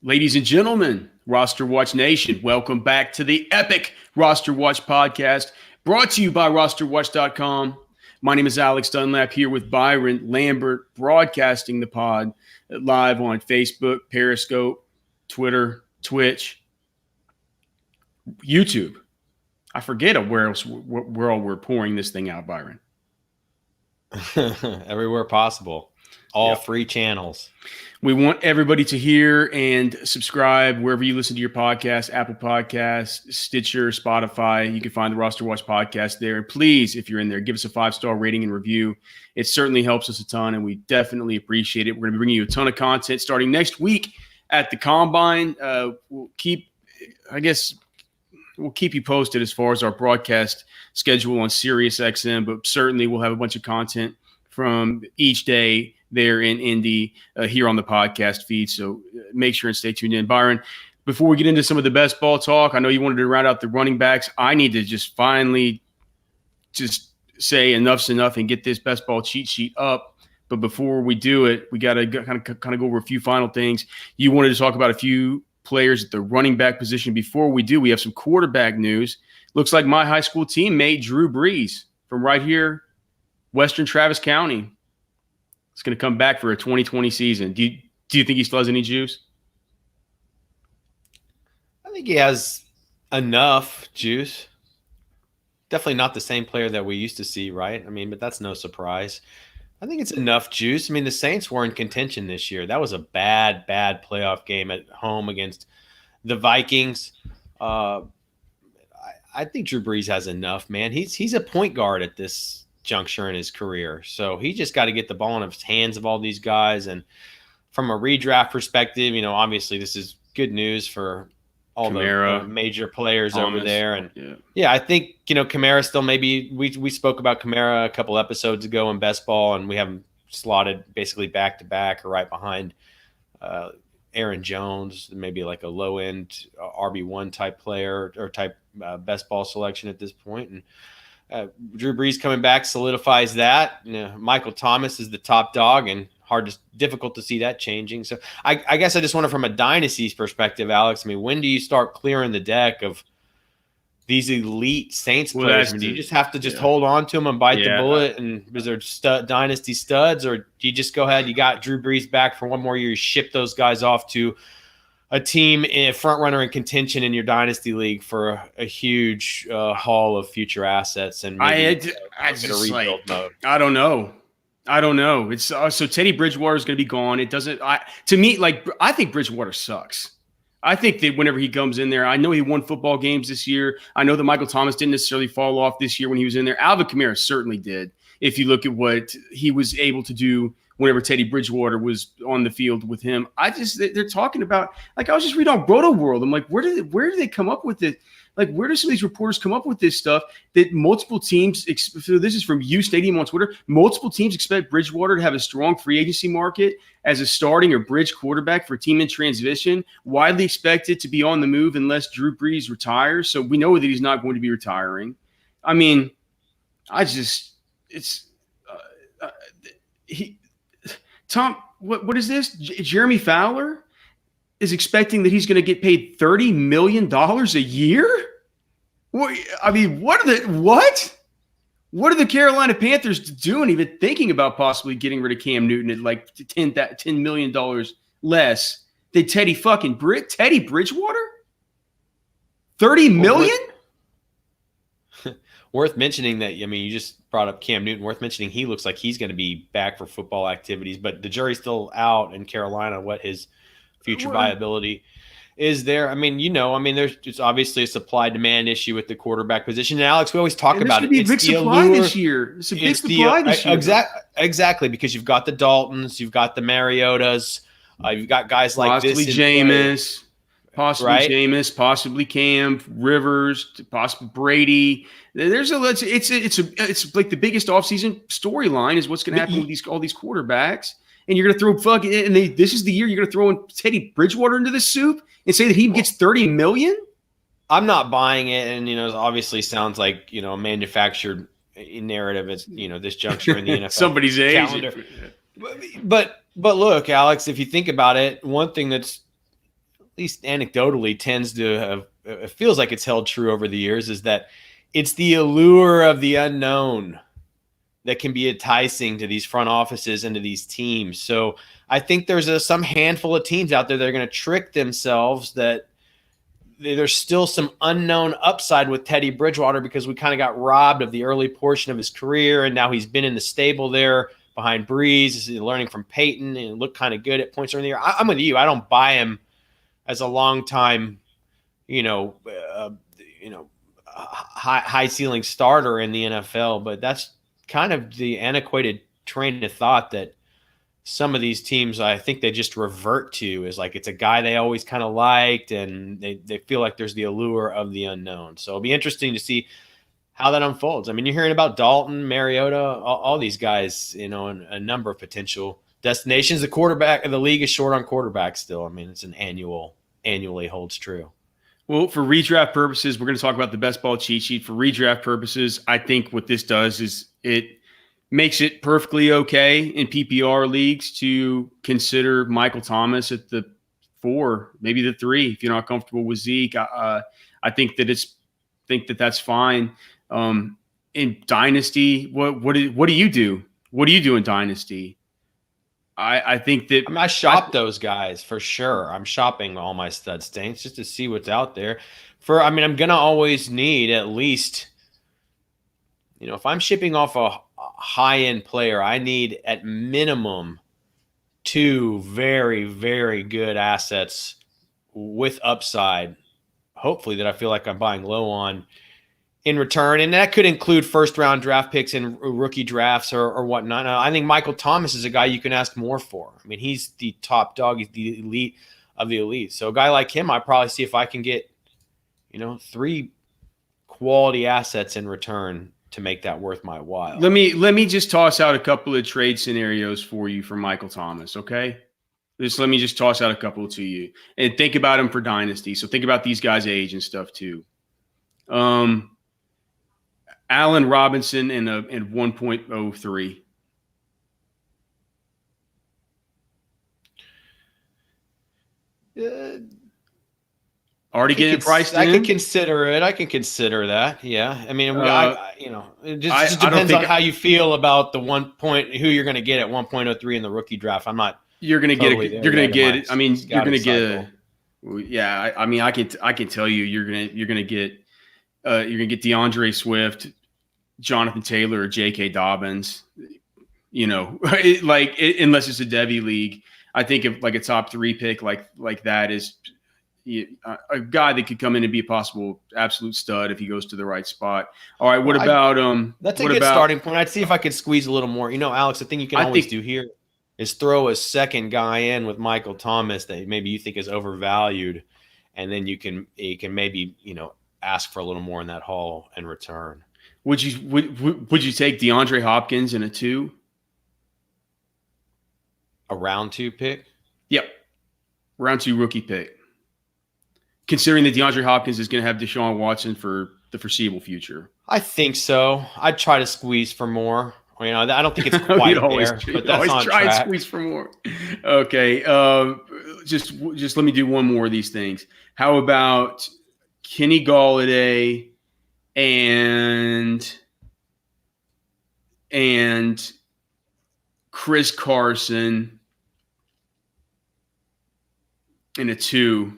Ladies and gentlemen, RosterWatch Nation, welcome back to the epic RosterWatch podcast brought to you by RosterWatch.com. My name is Alex Dunlap here with Byron Lambert, broadcasting the pod live on Facebook, Periscope, Twitter, Twitch, YouTube. I forget where else we're pouring this thing out, Byron. Everywhere possible. All free channels. We want everybody to hear and subscribe wherever you listen to your podcast, Apple Podcasts, Stitcher, Spotify. You can find the Roster Watch podcast there. And please, if you're in there, give us a 5-star rating and review. It certainly helps us a ton, and we definitely appreciate it. We're going to be bringing you a ton of content starting next week at the Combine. We'll keep you posted as far as our broadcast schedule on SiriusXM, but certainly we'll have a bunch of content from each day there in Indy here on the podcast feed. So make sure and stay tuned in. Byron, before we get into some of the best ball talk, I know you wanted to round out the running backs. I need to just finally just say enough's enough and get this best ball cheat sheet up. But before we do it, we got to kind of go over a few final things. You wanted to talk about a few players at the running back position. Before we do, we have some quarterback news. Looks like my high school teammate Drew Brees from right here, Western Travis County, is going to come back for a 2020 season. Do you think he still has any juice? I think he has enough juice. Definitely not the same player that we used to see, right? I mean, but that's no surprise. I think it's enough juice. I mean, the Saints were in contention this year. That was a bad playoff game at home against the Vikings. I think Drew Brees has enough, man. He's a point guard at this juncture in his career. So he just got to get the ball in the hands of all these guys. And from a redraft perspective, obviously this is good news for all the major players Thomas over there. And yeah, I think, Kamara still maybe we spoke about Kamara a couple episodes ago in best ball, and we have him slotted basically back to back or right behind Aaron Jones, maybe like a low end RB1 type player or type best ball selection at this point. And Drew Brees coming back solidifies that. Michael Thomas is the top dog, and difficult to see that changing. So I guess I just wonder from a dynasty's perspective, Alex, I mean, when do you start clearing the deck of these elite Saints players? Do you just have to hold on to them and bite the bullet? And is there dynasty studs, or do you just go ahead? You got Drew Brees back for one more year. You ship those guys off to a team in front runner in contention in your dynasty league for a huge haul of future assets. And I just rebuild mode. I don't know. It's so Teddy Bridgewater is going to be gone. It doesn't. I think Bridgewater sucks. I think that whenever he comes in there, I know he won football games this year. I know that Michael Thomas didn't necessarily fall off this year when he was in there. Alvin Kamara certainly did. If you look at what he was able to do whenever Teddy Bridgewater was on the field with him, they're talking about, like, I was just reading on Roto World. I'm like, where do they come up with it? Like, where do some of these reporters come up with this stuff that multiple teams, so this is from U Stadium on Twitter, multiple teams expect Bridgewater to have a strong free agency market as a starting or bridge quarterback for a team in transition, widely expected to be on the move unless Drew Brees retires. So we know that he's not going to be retiring. I mean, Tom, what is this? Jeremy Fowler is expecting that he's going to get paid $30 million a year? I mean, what are the Carolina Panthers doing, even thinking about possibly getting rid of Cam Newton at like $10 million less than Teddy Bridgewater? $30 million? Worth mentioning that, I mean, you just brought up Cam Newton. Worth mentioning he looks like he's going to be back for football activities, but the jury's still out in Carolina what his future viability is there. I mean, there's obviously a supply-demand issue with the quarterback position. And Alex, we always talk about it. It's a big supply this year. It's a big supply this year. Exactly, because you've got the Daltons, you've got the Mariotas, you've got guys like possibly Jameis. Possibly right? Jameis, possibly Cam, Rivers, possibly Brady. It's like the biggest offseason storyline is what's going to happen with all these quarterbacks. And you're going to throw this is the year you're going to throw in Teddy Bridgewater into the soup and say that he gets $30 million? I'm not buying it. And, it obviously sounds like, a manufactured narrative at, this juncture in the NFL. Somebody's calendar. But look, Alex, if you think about it, one thing that's least anecdotally tends to have, it feels like it's held true over the years, is that it's the allure of the unknown that can be enticing to these front offices and to these teams. So I think there's some handful of teams out there that are going to trick themselves that there's still some unknown upside with Teddy Bridgewater, because we kind of got robbed of the early portion of his career, and now he's been in the stable there behind Breeze. He's learning from Peyton and looked kind of good at points earlier. I'm with you. I don't buy him as a long time, high ceiling starter in the NFL, but that's kind of the antiquated train of thought that some of these teams, I think they just revert to, is like it's a guy they always kind of liked, and they feel like there's the allure of the unknown. So it'll be interesting to see how that unfolds. I mean, you're hearing about Dalton, Mariota, all these guys, and a number of potential destinations. The quarterback of the league is short on quarterbacks still. I mean, it's an annually holds true. Well, for redraft purposes, we're going to talk about the best ball cheat sheet. For redraft purposes, I think what this does is it makes it perfectly okay in PPR leagues to consider Michael Thomas at the 4, maybe the 3, if you're not comfortable with Zeke. I think that's fine. In Dynasty, what do you do? What do you do in Dynasty? I think that I shop those guys for sure. I'm shopping all my stud stains just to see what's out there. I'm gonna always need at least, if I'm shipping off a high-end player, I need at minimum 2 very, very good assets with upside, hopefully, that I feel like I'm buying low on in return. And that could include first-round draft picks and rookie drafts or whatnot. Now, I think Michael Thomas is a guy you can ask more for. I mean, he's the top dog. He's the elite of the elite. So a guy like him, I probably see if I can get, 3 quality assets in return to make that worth my while. Let me just toss out a couple of trade scenarios for you for Michael Thomas, okay? Let me just toss out a couple to you. And think about him for Dynasty. So think about these guys' age and stuff too. Allen Robinson and 1.03. Already getting priced in? I can consider it. I can consider that. Yeah. I mean, it just depends on how you feel about the who you're going to get at 1.03 in the rookie draft. I'm not. You're going to get it. You're going to get it. I mean, you're going to get. Yeah. I mean, I can tell you, you're going to get DeAndre Swift, Jonathan Taylor, or J.K. Dobbins. Unless it's a Devy league, I think if like a top 3 pick like that is a guy that could come in and be a possible absolute stud if he goes to the right spot. All right, what about that's a good starting point. I'd see if I could squeeze a little more. Alex, the thing you can always do here is throw a second guy in with Michael Thomas that maybe you think is overvalued, and then you can maybe ask for a little more in that haul in return. Would you take DeAndre Hopkins in a 2? A round 2 pick? Yep, round 2 rookie pick. Considering that DeAndre Hopkins is going to have Deshaun Watson for the foreseeable future. I think so. I'd try to squeeze for more. I don't think it's quite there, but that's on track. And squeeze for more. Okay. Just let me do one more of these things. How about Kenny Golladay and Chris Carson in a 2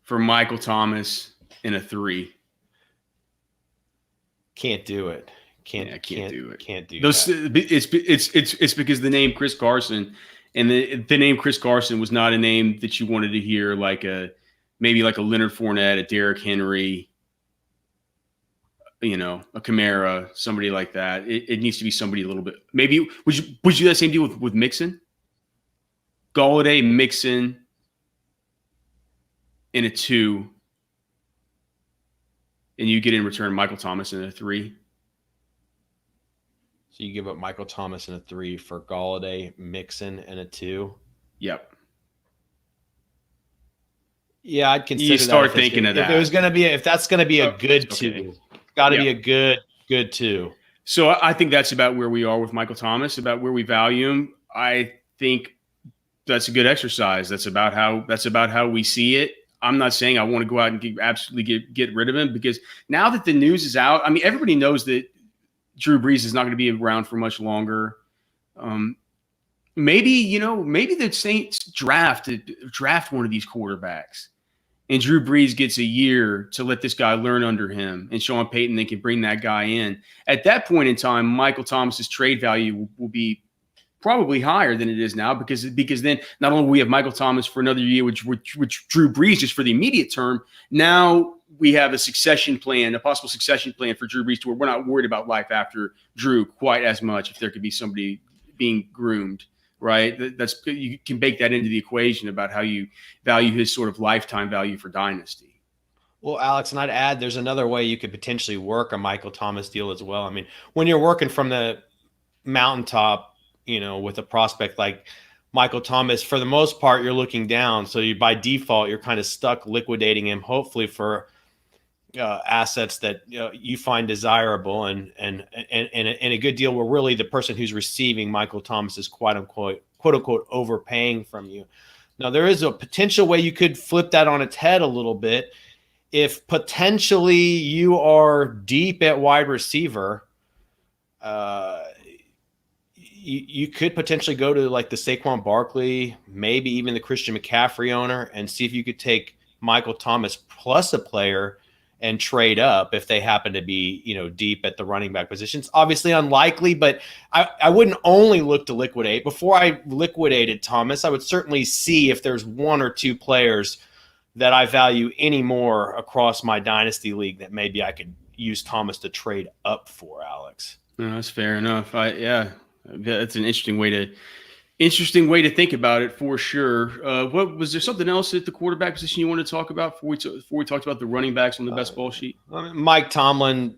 for Michael Thomas in a 3? Can't do it. Can't do it. Can't do that. It's because the name Chris Carson, and the name Chris Carson was not a name that you wanted to hear, maybe like a Leonard Fournette, a Derrick Henry, a Kamara, somebody like that. It needs to be somebody a little bit. Maybe would you do that same deal with Mixon? Golladay, Mixon in a 2, and you get in return Michael Thomas in a 3. So you give up Michael Thomas in a 3 for Golladay, Mixon in a 2. Yep. Yeah, I'd consider. You start thinking of that. If that's gonna be a good 2, got to be a good 2. So I think that's about where we are with Michael Thomas. About where we value him. I think that's a good exercise. That's about how we see it. I'm not saying I want to go out and absolutely get rid of him, because now that the news is out, I mean, everybody knows that Drew Brees is not going to be around for much longer. Maybe the Saints draft one of these quarterbacks, and Drew Brees gets a year to let this guy learn under him, and Sean Payton then can bring that guy in. At that point in time, Michael Thomas's trade value will be probably higher than it is now, because then not only we have Michael Thomas for another year, which Drew Brees just for the immediate term. Now we have a possible succession plan for Drew Brees, to where we're not worried about life after Drew quite as much, if there could be somebody being groomed. Right, you can bake that into the equation about how you value his sort of lifetime value for dynasty. Well, Alex, and I'd add, there's another way you could potentially work a Michael Thomas deal as well. I mean, when you're working from the mountaintop, with a prospect like Michael Thomas, for the most part, you're looking down. So by default, you're kind of stuck liquidating him, hopefully for assets that you find desirable, and a good deal where really the person who's receiving Michael Thomas is quote unquote overpaying from you. Now, there is a potential way you could flip that on its head a little bit. If potentially you are deep at wide receiver, you could potentially go to like the Saquon Barkley, maybe even the Christian McCaffrey owner, and see if you could take Michael Thomas plus a player and trade up if they happen to be, deep at the running back positions. Obviously unlikely, but I wouldn't only look to liquidate. Before I liquidated Thomas, I would certainly see if there's one or two players that I value any more across my dynasty league that maybe I could use Thomas to trade up for, Alex. No, that's fair enough. That's an interesting way to think about it, for sure. What was there something else at the quarterback position you want to talk about before we talked about the running backs on the best ball sheet? Mike Tomlin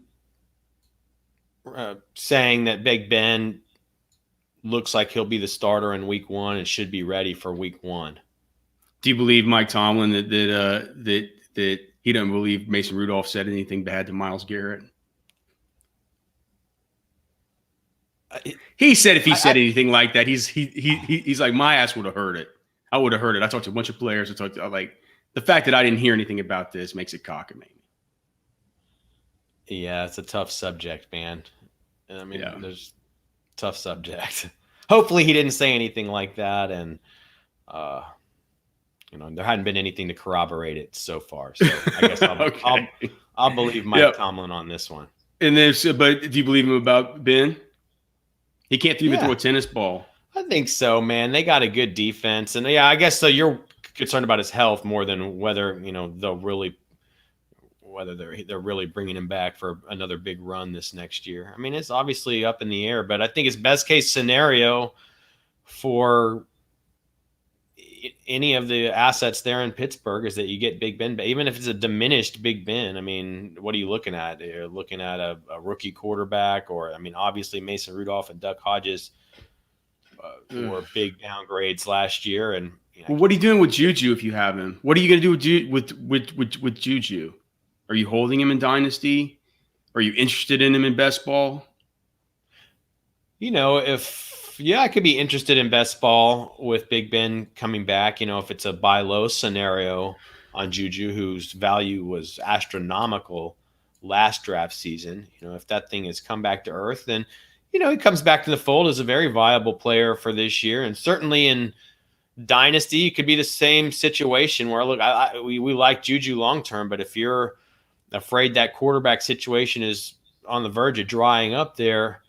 saying that Big Ben looks like he'll be the starter in week 1 and should be ready for week 1. Do you believe Mike Tomlin that he doesn't believe Mason Rudolph said anything bad to Myles Garrett? He said if he said anything like that, he's like, my ass would have heard it. I would have heard it. I talked to a bunch of players. The fact that I didn't hear anything about this makes it cockamamie. Yeah, it's a tough subject, man. I mean, There's tough subject. Hopefully he didn't say anything like that, and there hadn't been anything to corroborate it so far. So I guess I'll believe Mike Tomlin on this one. And but do you believe him about Ben? He can't even throw a tennis ball. I think so, man. They got a good defense, and I guess so. You're concerned about his health more than whether they're really bringing him back for another big run this next year. I mean, it's obviously up in the air, but I think his best case scenario for any of the assets there in Pittsburgh is that you get Big Ben, even if it's a diminished Big Ben. I mean, what are you looking at? You're looking at a rookie quarterback, or, I mean, obviously Mason Rudolph and Duck Hodges were big downgrades last year. And well, what are you doing with Juju if you have him? What are you going to do with Juju? Are you holding him in Dynasty? Are you interested in him in best ball? I could be interested in best ball with Big Ben coming back. If it's a buy low scenario on Juju, whose value was astronomical last draft season, if that thing has come back to earth, then, he comes back to the fold as a very viable player for this year. And certainly in Dynasty, it could be the same situation where, look, we like Juju long-term, but if you're afraid that quarterback situation is on the verge of drying up there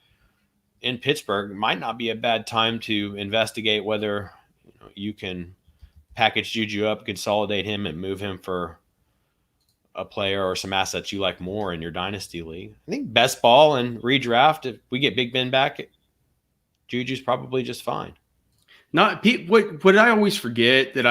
in Pittsburgh, it might not be a bad time to investigate whether you can package Juju up, consolidate him, and move him for a player or some assets you like more in your Dynasty league. I think best ball and redraft, if we get Big Ben back, Juju's probably just fine. What I always forget that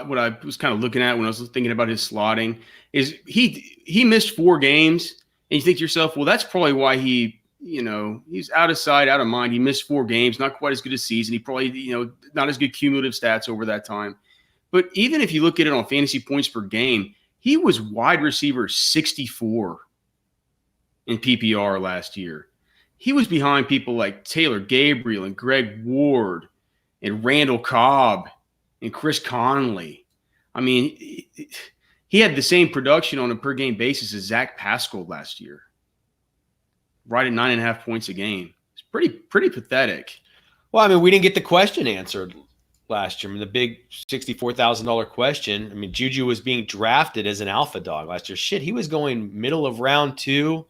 what I was kind of looking at when I was thinking about his slotting is he missed 4 games, and you think to yourself, well, that's probably why he's out of sight, out of mind. He missed 4 games, not quite as good a season. He probably, not as good cumulative stats over that time. But even if you look at it on fantasy points per game, he was wide receiver 64 in PPR last year. He was behind people like Taylor Gabriel and Greg Ward and Randall Cobb and Chris Conley. I mean, he had the same production on a per game basis as Zach Pascal last year, right at 9.5 points a game. It's pretty pathetic. Well, I mean, we didn't get the question answered last year. I mean, the big $64,000 question. I mean, Juju was being drafted as an alpha dog last year. Shit, he was going middle of round 2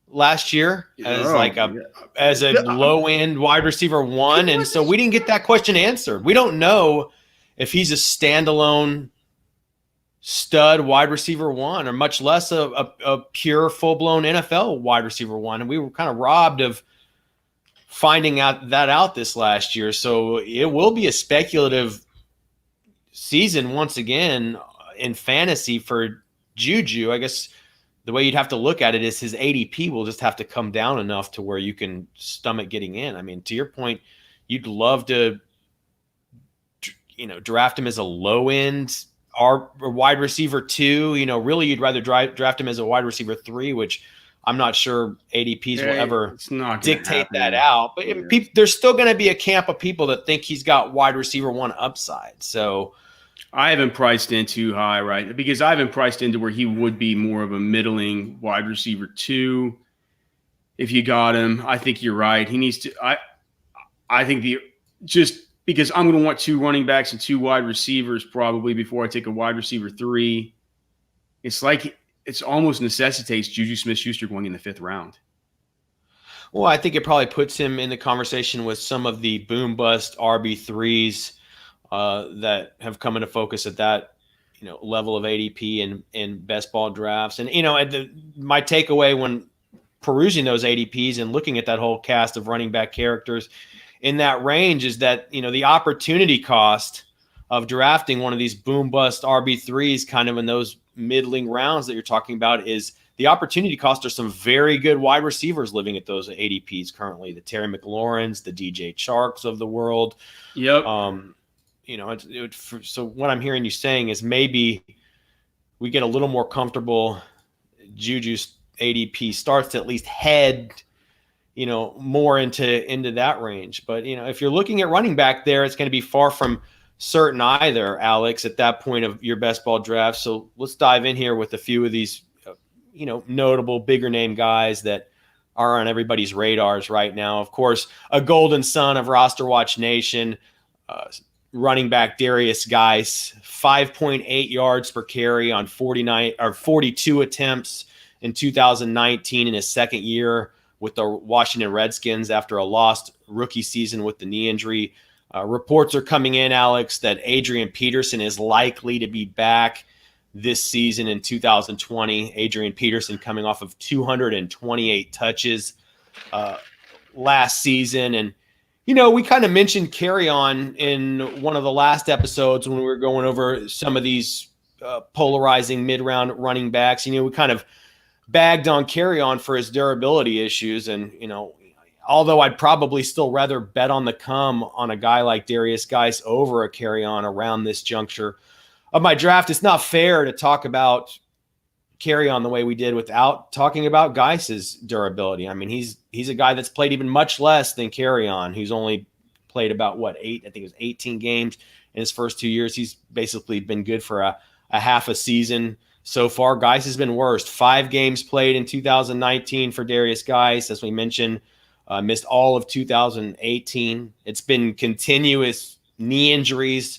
last year as a low end wide receiver 1, and so we didn't get that question answered. We don't know if he's a standalone stud wide receiver 1, or much less a pure full blown NFL wide receiver 1, and we were kind of robbed of finding out this last year. So it will be a speculative season once again in fantasy for Juju. I guess the way you'd have to look at it is his ADP will just have to come down enough to where you can stomach getting in. I mean, to your point, you'd love to, draft him as a low end or wide receiver 2. Really you'd rather draft him as a wide receiver 3, which I'm not sure ADPs will ever dictate that out. But there's still going to be a camp of people that think he's got wide receiver 1 upside. So I haven't priced in too high, right? Because I haven't priced into where he would be more of a middling wide receiver 2 if you got him. I think you're right. He needs to – I think just because I'm going to want 2 running backs and 2 wide receivers probably before I take a wide receiver 3. It's like – it's almost necessitates Juju Smith-Schuster going in the 5th round. Well, I think it probably puts him in the conversation with some of the boom-bust RB3s that have come into focus at that level of ADP in best ball drafts. And, my takeaway when perusing those ADPs and looking at that whole cast of running back characters in that range is that, the opportunity cost of drafting one of these boom-bust RB3s kind of in those middling rounds that you're talking about is the opportunity cost are some very good wide receivers living at those ADPs currently. The Terry McLaurins, the DJ Charks of the world. Yep. So what I'm hearing you saying is maybe we get a little more comfortable. Juju's ADP starts to at least head, more into that range. But, if you're looking at running back there, it's going to be far from certain either, Alex, at that point of your best ball draft. So let's dive in here with a few of these, notable bigger name guys that are on everybody's radars right now. Of course, a golden son of RosterWatch Nation, running back Darius Geis, 5.8 yards per carry on 42 attempts in 2019 in his second year with the Washington Redskins after a lost rookie season with the knee injury. Reports are coming in, Alex, that Adrian Peterson is likely to be back this season in 2020. Adrian Peterson coming off of 228 touches last season. And, we kind of mentioned Carry-On in one of the last episodes when we were going over some of these polarizing mid-round running backs. We kind of bagged on Carry-On for his durability issues. And, although I'd probably still rather bet on the come on a guy like Darius Geis over a Carry-On around this juncture of my draft, it's not fair to talk about Carry-On the way we did without talking about Geis's durability. I mean, he's a guy that's played even much less than Carry-On, who's only played about, 18 games in his first 2 years. He's basically been good for a half a season so far. Geis has been worst. 5 games played in 2019 for Darius Geis, as we mentioned. Missed all of 2018. It's been continuous knee injuries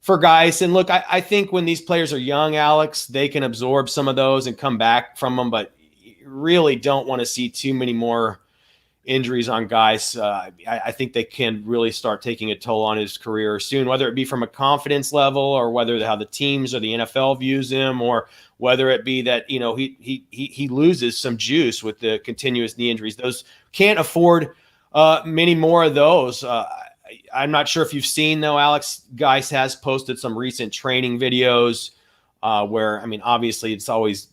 for Geis. And look, I think when these players are young, Alex, they can absorb some of those and come back from them, but you really don't want to see too many more injuries on Geis. I think they can really start taking a toll on his career soon, whether it be from a confidence level or whether how the teams or the NFL views him, or whether it be that, he loses some juice with the continuous knee injuries. Those can't afford many more of those. I'm not sure if you've seen, though, Alex, Geis has posted some recent training videos where, obviously it's always,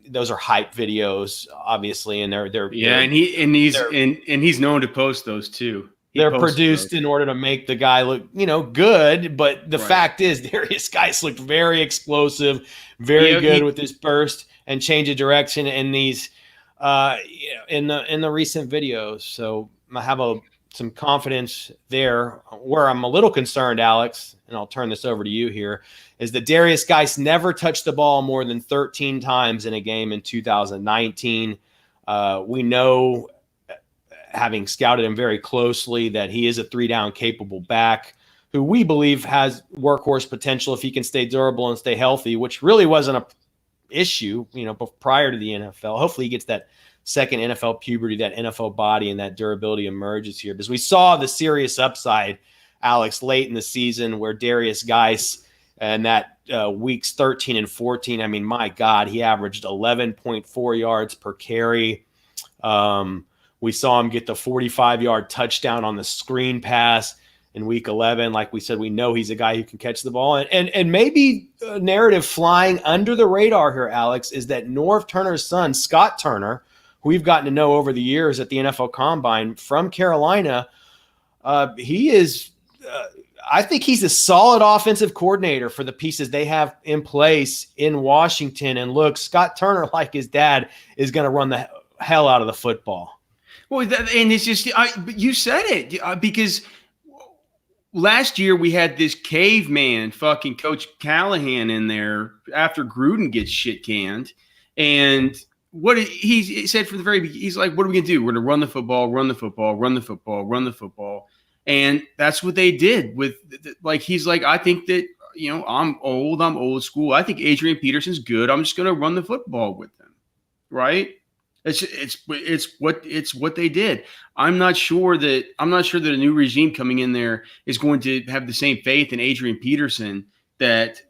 those are hype videos, obviously, and they're he's known to post those too. They're produced in order to make the guy look, good. But the fact is, Darius Geis looked very explosive, very good with his burst and change of direction in these, in the recent videos. So I have a some confidence there. Where I'm a little concerned, Alex, and I'll turn this over to you here, is that Darius Geis never touched the ball more than 13 times in a game in 2019. We know, having scouted him very closely, that he is a 3-down capable back who we believe has workhorse potential if he can stay durable and stay healthy, which really wasn't a issue, prior to the NFL. Hopefully he gets that second NFL puberty, that NFL body, and that durability emerges here, because we saw the serious upside, Alex, late in the season where Darius Geis and that weeks 13 and 14, I mean, my God, he averaged 11.4 yards per carry. We saw him get the 45-yard touchdown on the screen pass in week 11. Like we said, we know he's a guy who can catch the ball. And maybe a narrative flying under the radar here, Alex, is that Norv Turner's son, Scott Turner, who we've gotten to know over the years at the NFL Combine from Carolina, he is I think he's a solid offensive coordinator for the pieces they have in place in Washington. And look, Scott Turner, like his dad, is going to run the hell out of the football. Well, and it's just, you said it, because last year we had this caveman fucking Coach Callahan in there after Gruden gets shit canned. And what he said from the very beginning, he's like, what are we going to do? We're going to run the football, run the football, run the football, run the football. And that's what they did with, like, he's like, I think that, I'm old school. I think Adrian Peterson's good. I'm just going to run the football with them. Right. It's what they did. I'm not sure that a new regime coming in there is going to have the same faith in Adrian Peterson that,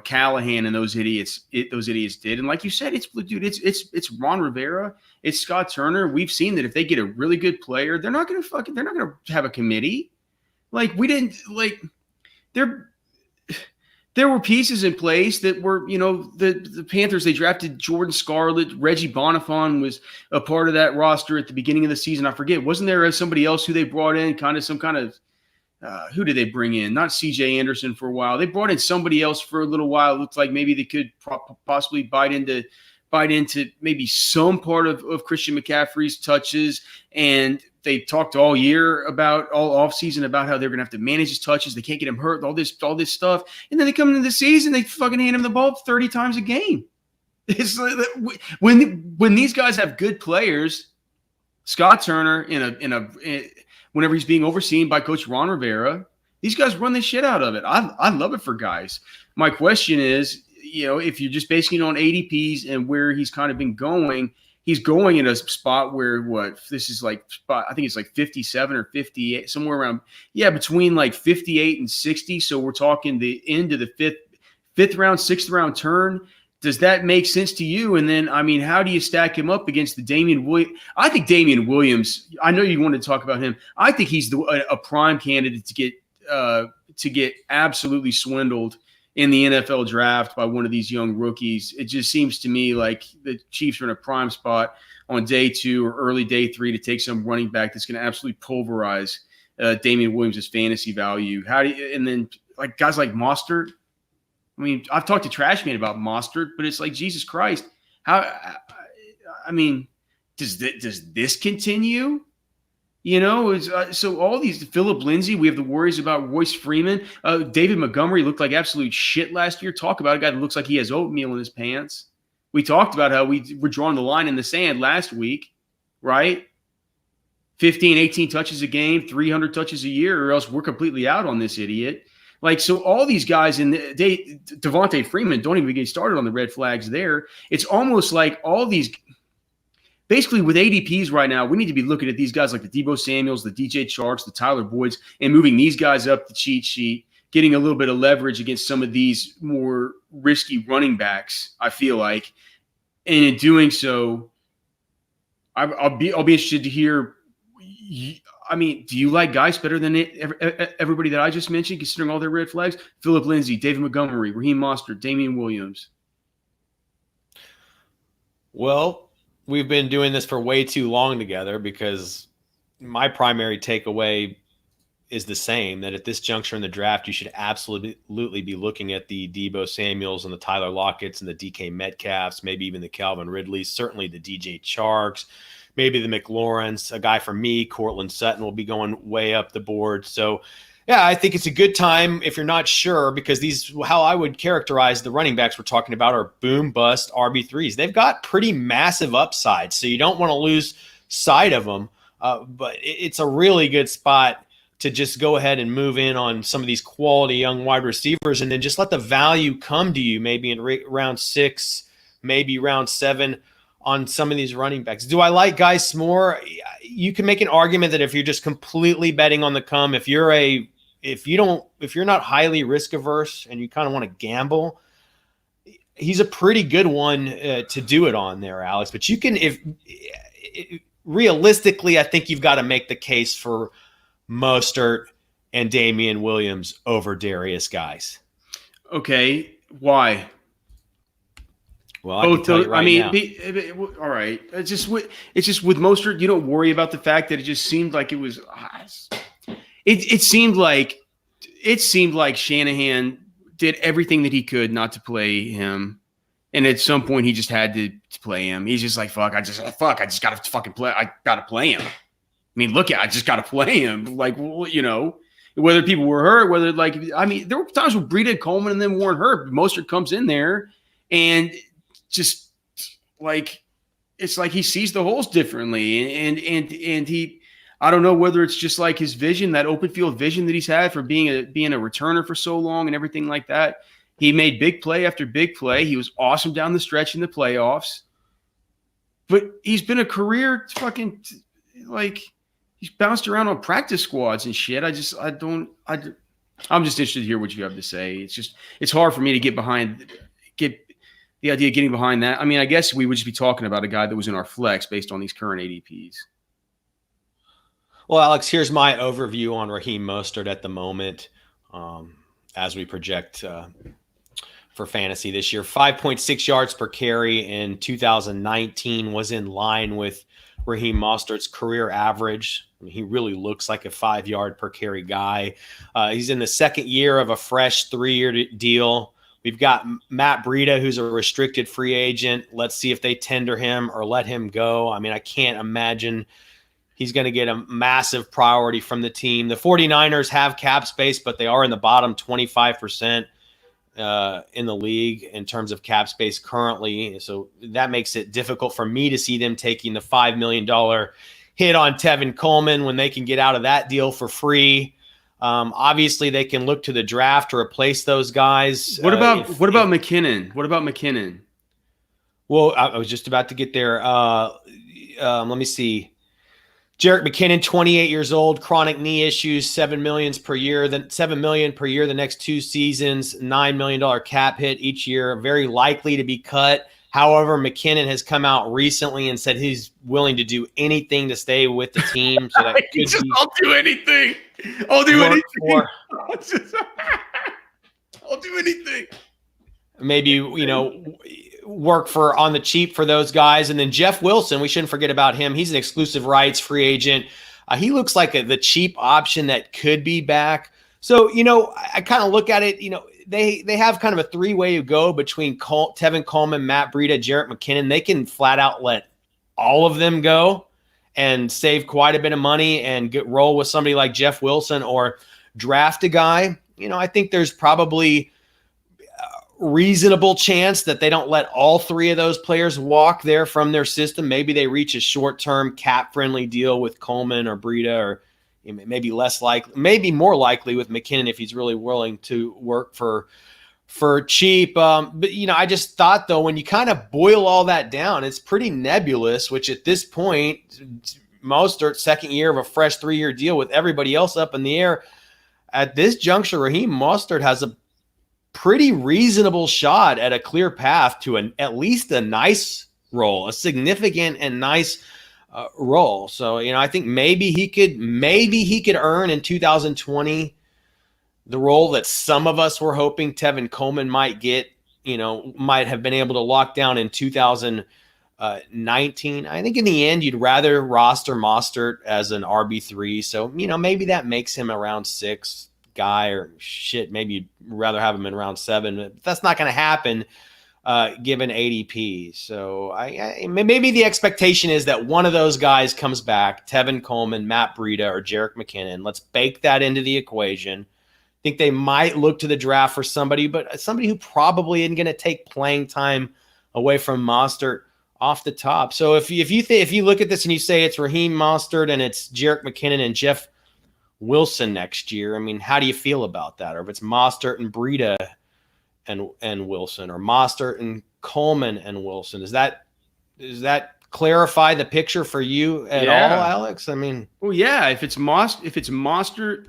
Callahan and those idiots did. And like you said, it's Ron Rivera, it's Scott Turner. We've seen that if they get a really good player, they're not going to have a committee. Like, we didn't, like, there were pieces in place that were, the Panthers, they drafted Jordan Scarlett. Reggie Bonifon was a part of that roster at the beginning of the season. I forget. Wasn't there somebody else who they brought in, who did they bring in? Not CJ Anderson for a while. They brought in somebody else for a little while. It looked like maybe they could possibly bite into maybe some part of Christian McCaffrey's touches. And they talked all offseason about how they're going to have to manage his touches. They can't get him hurt, all this stuff. And then they come into the season, they fucking hand him the ball 30 times a game. It's like, when these guys have good players, Scott Turner whenever he's being overseen by Coach Ron Rivera, these guys run the shit out of it. I love it for guys. My question is, if you're just basing it on ADPs and where he's kind of been going, he's going in a spot where this is like spot, I think it's like 57 or 58, somewhere around, between like 58 and 60. So we're talking the end of the fifth round, sixth round turn. Does that make sense to you? And then, I mean, how do you stack him up against the Damian Williams? I think Damian Williams, I know you wanted to talk about him. I think he's a prime candidate to get absolutely swindled in the NFL draft by one of these young rookies. It just seems to me like the Chiefs are in a prime spot on day 2 or early day 3 to take some running back that's going to absolutely pulverize Damian Williams' fantasy value. And then like guys like Mostert. I mean, I've talked to Trashman about Mostert, but it's like, Jesus Christ. Does this continue? So all these, Philip Lindsay, we have the worries about Royce Freeman. David Montgomery looked like absolute shit last year. Talk about a guy that looks like he has oatmeal in his pants. We talked about how we were drawing the line in the sand last week, right? 15, 18 touches a game, 300 touches a year, or else we're completely out on this idiot. Like, so all these guys Devontae Freeman, don't even get started on the red flags there. It's almost like all these, basically with ADPs right now, we need to be looking at these guys like the Deebo Samuels, the DJ Charks, the Tyler Boyds, and moving these guys up the cheat sheet, getting a little bit of leverage against some of these more risky running backs, I feel like. And in doing so, I'll be interested to hear, I mean, do you like guys better than everybody that I just mentioned, considering all their red flags? Philip Lindsay, David Montgomery, Raheem Mostert, Damian Williams. Well, we've been doing this for way too long together, because my primary takeaway is the same, that at this juncture in the draft, you should absolutely be looking at the Deebo Samuels and the Tyler Lockett's and the DK Metcalfs, maybe even the Calvin Ridleys, certainly the DJ Charks. maybe the McLaurens, a guy from me, Cortland Sutton will be going way up the board. So, yeah, I think it's a good time if you're not sure, because how I would characterize the running backs we're talking about are boom bust RB3s. They've got pretty massive upside, so you don't want to lose sight of them. But it's a really good spot to just go ahead and move in on some of these quality young wide receivers, and then just let the value come to you maybe in round 6, maybe round 7 on some of these running backs. Do I like Guy Smore? You can make an argument that if you're just completely betting on the come, if you're not highly risk averse and you kind of want to gamble, he's a pretty good one to do it on there, Alex. But you can, realistically, I think you've got to make the case for Mostert and Damian Williams over Darius Guice. Okay, why? Well, I can tell you right now. All right. It's just with Mostert, you don't worry about the fact that it just seemed like it was. It seemed like Shanahan did everything that he could not to play him, and at some point he just had to play him. He's just like, fuck, I just gotta fucking play. I gotta play him. I mean, I just gotta play him. Like, well, whether people were hurt, there were times where Breida, Coleman, and them weren't hurt. But Mostert comes in there and just like it's like he sees the holes differently, and he. I don't know whether it's just like his vision, that open field vision that he's had for being a returner for so long and everything like that. He made big play after big play. He was awesome down the stretch in the playoffs. But he's been a career fucking he's bounced around on practice squads and shit. I'm just interested to hear what you have to say. It's hard for me to get the idea of getting behind that. I mean, I guess we would just be talking about a guy that was in our flex based on these current ADPs. Well, Alex, here's my overview on Raheem Mostert at the moment as we project for fantasy this year. 5.6 yards per carry in 2019 was in line with Raheem Mostert's career average. I mean, he really looks like a 5-yard per carry guy. He's in the second year of a fresh 3-year deal. We've got Matt Breida, who's a restricted free agent. Let's see if they tender him or let him go. I mean, I can't imagine he's going to get a massive priority from the team. The 49ers have cap space, but they are in the bottom 25% in the league in terms of cap space currently. So that makes it difficult for me to see them taking the $5 million hit on Tevin Coleman when they can get out of that deal for free. Obviously, they can look to the draft to replace those guys. What about McKinnon? What about McKinnon? Well, I was just about to get there. Let me see. Jerick McKinnon, 28 years old, chronic knee issues, $7 million per year the next 2 seasons, $9 million cap hit each year, very likely to be cut. However, McKinnon has come out recently and said he's willing to do anything to stay with the team. So that I'll do anything. I'll do anything. I'll do anything. Maybe, work for on the cheap for those guys. And then Jeff Wilson, we shouldn't forget about him. He's an exclusive rights free agent. He looks like the cheap option that could be back. So, I kind of look at it, they have kind of a 3-way to go between Tevin Coleman, Matt Breida, Jerick McKinnon. They can flat out let all of them go and save quite a bit of money and roll with somebody like Jeff Wilson or draft a guy. I think there's probably reasonable chance that they don't let all 3 of those players walk there from their system. Maybe they reach a short-term cap-friendly deal with Coleman or Breida, or maybe maybe more likely with McKinnon if he's really willing to work for cheap. But I just thought though, when you kind of boil all that down, it's pretty nebulous. Which at this point, Mostert, second year of a fresh 3-year deal with everybody else up in the air. At this juncture, Raheem Mostert has a pretty reasonable shot at a clear path to at least a nice role, a significant and nice role. So, I think maybe he could earn in 2020 the role that some of us were hoping Tevin Coleman might get, might have been able to lock down in 2019. I think in the end, you'd rather roster Mostert as an RB3. So, maybe that makes him a round 6 guy, or maybe you'd rather have him in round 7. But that's not going to happen. given ADP. So I maybe the expectation is that one of those guys comes back, Tevin Coleman, Matt Breida, or Jerick McKinnon. Let's bake that into the equation. I think they might look to the draft for somebody, but somebody who probably isn't going to take playing time away from Mostert off the top. So if you look at this and you say it's Raheem Mostert and it's Jerick McKinnon and Jeff Wilson next year, I mean, how do you feel about that? Or if it's Mostert and Breida and Wilson, or Mostert and Coleman and Wilson, does that clarify the picture for you at all, Alex? I mean, well, yeah, if it's Mostert,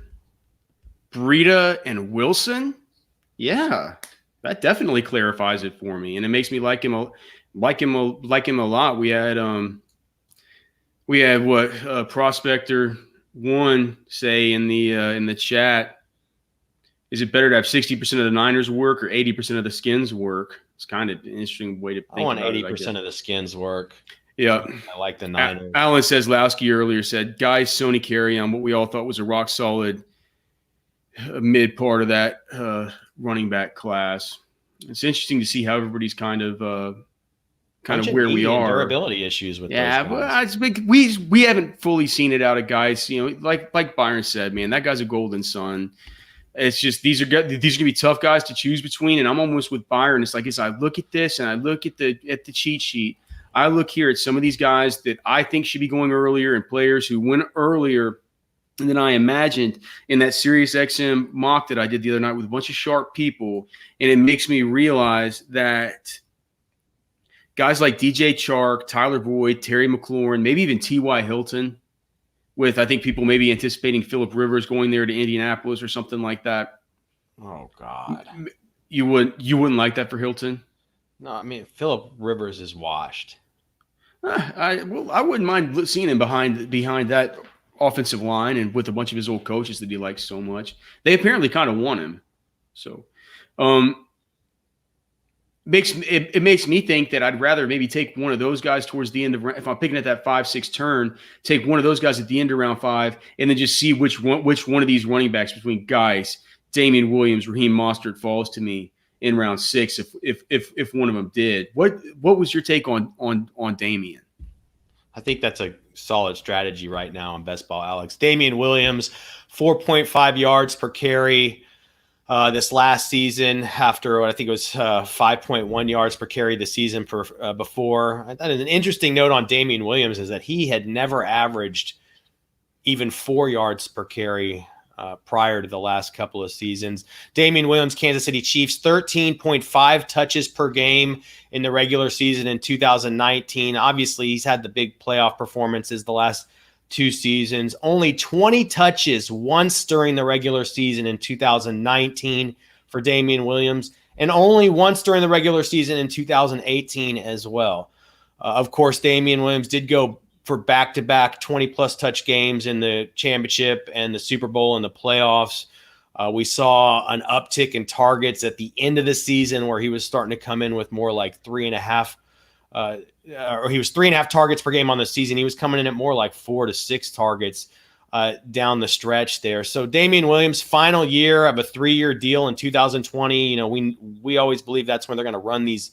Breida, and Wilson, yeah, that definitely clarifies it for me, and it makes me like him a lot. We had what Prospector One say in the chat. Is it better to have 60% of the Niners work or 80% of the Skins work? It's kind of an interesting way to think. I want 80% of the Skins work. Yeah, I like the Niners. Alan Seslowski earlier said, guys, Sony carry on what we all thought was a rock solid mid part of that running back class. It's interesting to see how everybody's kind of where we are. Durability issues with those guys. Well, it's big. We haven't fully seen it out of guys. You know, like Byron said, man, that guy's a golden son. It's just these are gonna be tough guys to choose between, and I'm almost with Byron. It's like as I look at this and I look at the cheat sheet, I look here at some of these guys that I think should be going earlier and players who went earlier than I imagined in that SiriusXM mock that I did the other night with a bunch of sharp people, and it makes me realize that guys like DJ Chark, Tyler Boyd, Terry McLaurin, maybe even T.Y. Hilton, with I think people maybe anticipating Phillip Rivers going there to Indianapolis or something like that. Oh God, you wouldn't like that for Hilton? No, I mean Phillip Rivers is washed. I wouldn't mind seeing him behind that offensive line and with a bunch of his old coaches that he likes so much. They apparently kind of want him. So it makes me think that I'd rather maybe take one of those guys towards the end of, if I'm picking at that 5-6 turn, take one of those guys at the end of round 5 and then just see which one of these running backs between guys, Damian Williams, Raheem Mostert, falls to me in round 6 if one of them did. What was your take on Damian? I think that's a solid strategy right now on Best Ball, Alex. Damian Williams, 4.5 yards per carry this last season after what I think it was 5.1 yards per carry the season before. I thought an interesting note on Damian Williams is that he had never averaged even 4 yards per carry prior to the last couple of seasons. Damian Williams, Kansas City Chiefs, 13.5 touches per game in the regular season in 2019. Obviously, he's had the big playoff performances the last 2 seasons. Only 20 touches once during the regular season in 2019 for Damian Williams, and only once during the regular season in 2018 as well. Of course, Damian Williams did go for back-to-back 20-plus touch games in the championship and the Super Bowl and the playoffs. We saw an uptick in targets at the end of the season where he was starting to come in with more like 3.5 or he was 3.5 targets per game on the season. He was coming in at more like 4 to 6 targets down the stretch there. So Damian Williams, final year of a 3-year deal in 2020. You know, we always believe that's when they're going to run these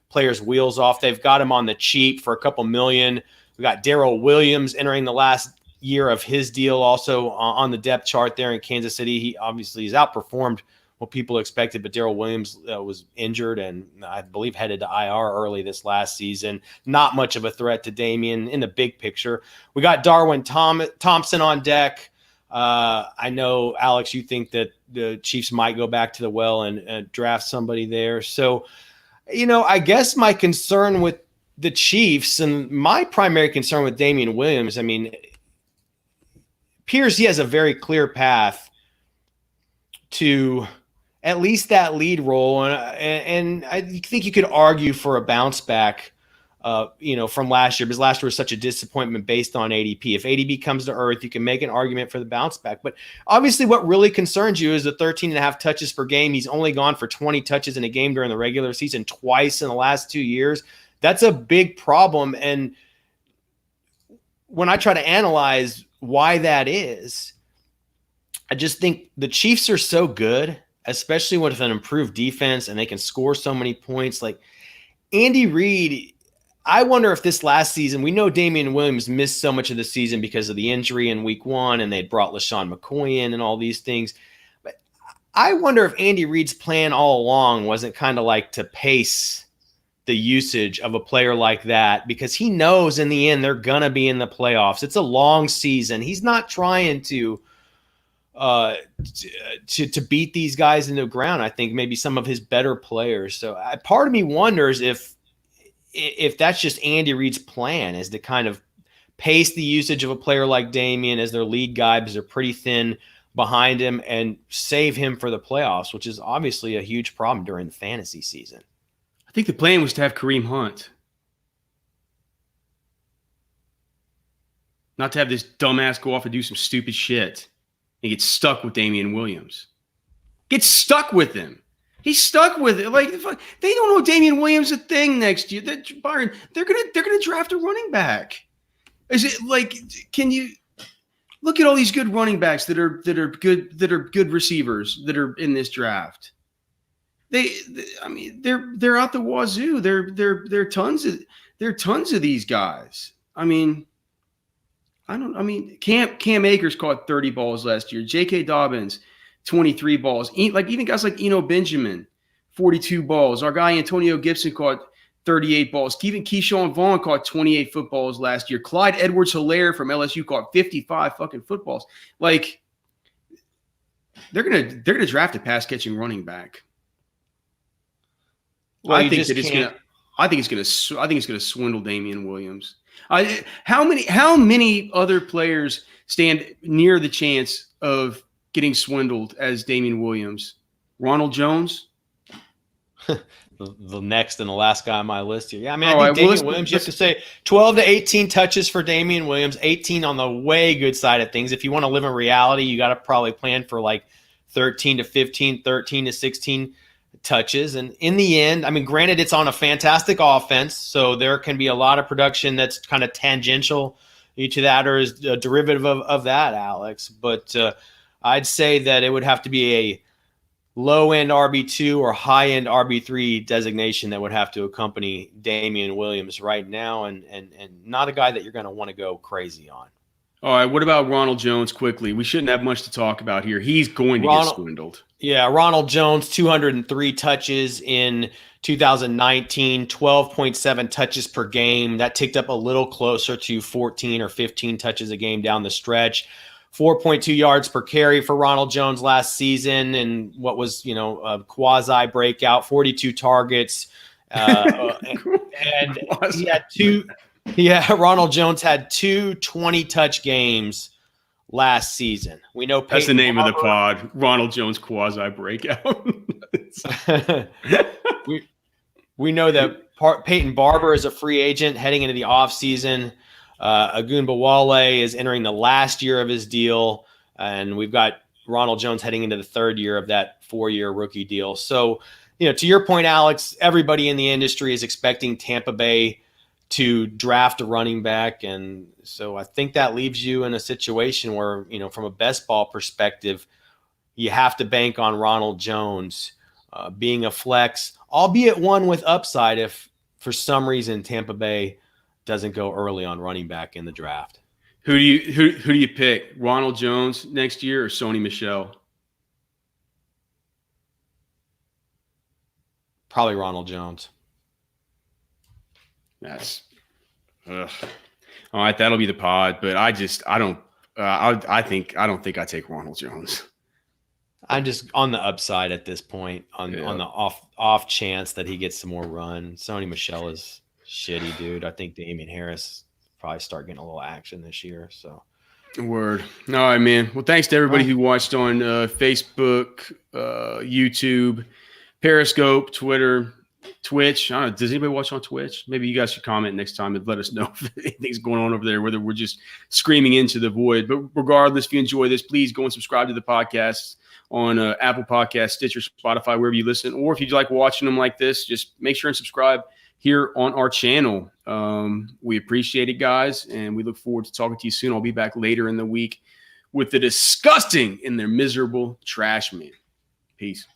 players' wheels off. They've got him on the cheap for a couple million. We got Darrell Williams entering the last year of his deal also on the depth chart there in Kansas City. He obviously has outperformed what people expected, but Darrell Williams was injured and I believe headed to IR early this last season. Not much of a threat to Damian in the big picture. We got Darwin Thompson on deck. I know, Alex, you think that the Chiefs might go back to the well and draft somebody there. So, you know, I guess my concern with the Chiefs and my primary concern with Damian Williams, I mean, appears he has a very clear path to at least that lead role. And I think you could argue for a bounce back, from last year, because last year was such a disappointment based on ADP. If ADP comes to earth, you can make an argument for the bounce back. But obviously what really concerns you is the 13.5 touches per game. He's only gone for 20 touches in a game during the regular season twice in the last 2 years. That's a big problem. And when I try to analyze why that is, I just think the Chiefs are so good especially with an improved defense and they can score so many points. Like Andy Reid, I wonder if this last season, we know Damian Williams missed so much of the season because of the injury in week 1, and they brought LaShawn McCoy in and all these things. But I wonder if Andy Reid's plan all along wasn't kind of like to pace the usage of a player like that, because he knows in the end they're going to be in the playoffs. It's a long season. He's not trying to beat these guys into the ground. I think maybe some of his better players. So part of me wonders if that's just Andy Reid's plan, is to kind of pace the usage of a player like Damian as their lead guy, because they're pretty thin behind him, and save him for the playoffs, which is obviously a huge problem during the fantasy season. I think the plan was to have Kareem Hunt. Not to have this dumbass go off and do some stupid shit and get stuck with Damian Williams. Get stuck with him. He's stuck with it. Like, they don't know Damian Williams a thing next year. Byron, they're gonna draft a running back. Is it like, can you look at all these good running backs that are good receivers that are in this draft? They're out the wazoo. There are tons of these guys. Cam Akers caught 30 balls last year. J.K. Dobbins, 23 balls. Even guys like Eno Benjamin, 42 balls. Our guy Antonio Gibson caught 38 balls. Even Keyshawn Vaughn caught 28 footballs last year. Clyde Edwards-Helaire from LSU caught 55 fucking footballs. Like, they're gonna draft a pass catching running back. Well, I think it's gonna swindle Damian Williams. How many other players stand near the chance of getting swindled as Damian Williams? Ronald Jones, the next and the last guy on my list here. Yeah, I think Damian Williams. You have to say 12 to 18 touches for Damian Williams. 18 on the way good side of things. If you want to live in reality, you got to probably plan for like 13 to 15, 13 to 16 touches. And in the end, granted, it's on a fantastic offense, so there can be a lot of production that's kind of tangential to that, or is a derivative of that, Alex. But I'd say that it would have to be a low-end RB2 or high-end RB3 designation that would have to accompany Damian Williams right now, and not a guy that you're going to want to go crazy on. All right, what about Ronald Jones quickly? We shouldn't have much to talk about here. He's going to get swindled. Yeah, Ronald Jones, 203 touches in 2019, 12.7 touches per game. That ticked up a little closer to 14 or 15 touches a game down the stretch. 4.2 yards per carry for Ronald Jones last season, and what was, a quasi breakout, 42 targets. And he had two. Yeah, Ronald Jones had 2 20-touch games last season. We know that's the name of the pod, Ronald Jones quasi breakout. we know that Peyton Barber is a free agent heading into the offseason. Agunbowale is entering the last year of his deal, and we've got Ronald Jones heading into the third year of that 4-year rookie deal. So, to your point, Alex, everybody in the industry is expecting Tampa Bay to draft a running back. And so I think that leaves you in a situation where, from a best ball perspective, you have to bank on Ronald Jones being a flex, albeit one with upside if for some reason Tampa Bay doesn't go early on running back in the draft. Who do you pick? Ronald Jones next year or Sony Michel? Probably Ronald Jones. That's all right. That'll be the pod, but I don't think I take Ronald Jones. I'm just on the upside at this point on the off chance that he gets some more run. Sony Michel is shitty, dude. I think Damian Harris probably start getting a little action this year. So word. All right, man. Well, thanks to everybody who watched on Facebook, YouTube, Periscope, Twitter, Twitch. I don't know. Does anybody watch on Twitch? Maybe you guys should comment next time and let us know if anything's going on over there, whether we're just screaming into the void. But regardless, if you enjoy this, please go and subscribe to the podcast on Apple Podcasts, Stitcher, Spotify, wherever you listen. Or if you like watching them like this, just make sure and subscribe here on our channel. We appreciate it, guys, and we look forward to talking to you soon. I'll be back later in the week with the disgusting and their miserable trash man. Peace.